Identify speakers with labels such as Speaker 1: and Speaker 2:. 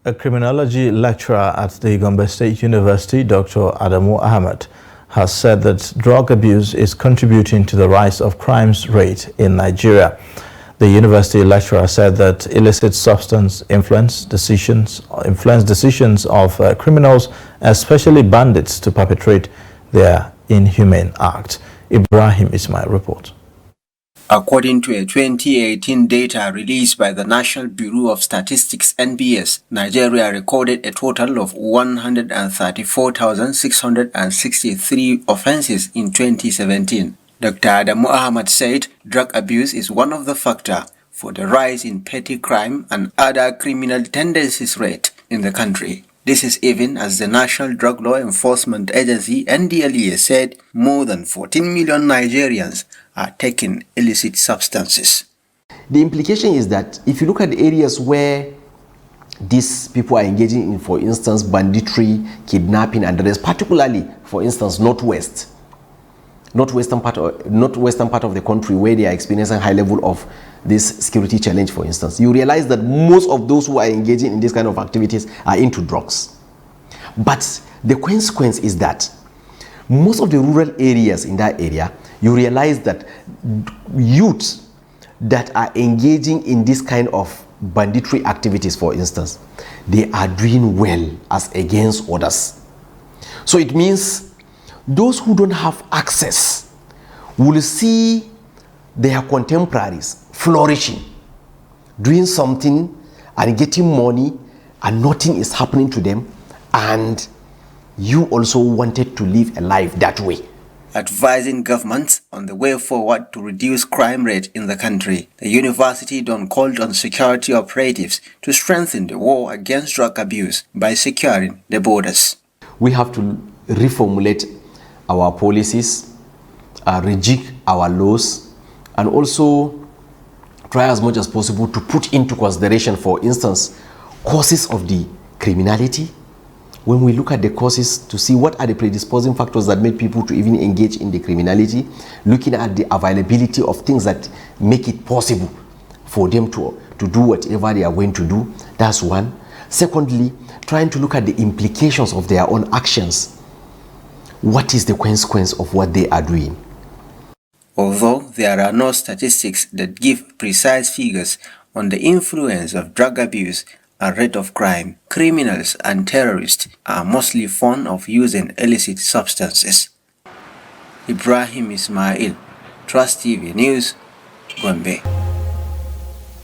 Speaker 1: A criminology lecturer at the Gombe State University, Dr. Adamu Ahmed, has said that drug abuse is contributing to the rise of crime rate in Nigeria. The university lecturer said that illicit substance influence decisions of criminals, especially bandits, to perpetrate their inhumane act. Ibrahim Ismail reports.
Speaker 2: According to a 2018 data released by the National Bureau of Statistics (NBS), Nigeria recorded a total of 134,663 offenses in 2017. Dr. Adamu Ahmed said drug abuse is one of the factors for the rise in petty crime and other criminal tendencies rate in the country. This is even as the National Drug Law Enforcement Agency (NDLEA) said more than 14 million Nigerians are taking illicit substances.
Speaker 3: The implication is that if you look at the areas where these people are engaging in, for instance, banditry, kidnapping, and the rest, particularly, for instance, northwestern part of the country, where they are experiencing high level of this security challenge, for instance, you realize that most of those who are engaging in this kind of activities are into drugs. But the consequence is that most of the rural areas in that area, you realize that youths that are engaging in this kind of banditry activities, for instance, they are doing well as against others. So it means those who don't have access will see their contemporaries flourishing, doing something and getting money, and nothing is happening to them, and you also wanted to live a life that way.
Speaker 2: Advising governments on the way forward to reduce crime rate in the country, the university then called on security operatives to strengthen the war against drug abuse by securing the borders.
Speaker 3: We have to reformulate our policies, rejig our laws, and also try as much as possible to put into consideration, for instance, causes of the criminality. When we look at the causes to see what are the predisposing factors that make people to even engage in the criminality, looking at the availability of things that make it possible for them to do whatever they are going to do, that's one. Secondly, trying to look at the implications of their own actions. What is the consequence of what they are doing?
Speaker 2: Although there are no statistics that give precise figures on the influence of drug abuse and rate of crime, criminals and terrorists are mostly fond of using illicit substances. Ibrahim Ismail, Trust TV News, Gombe.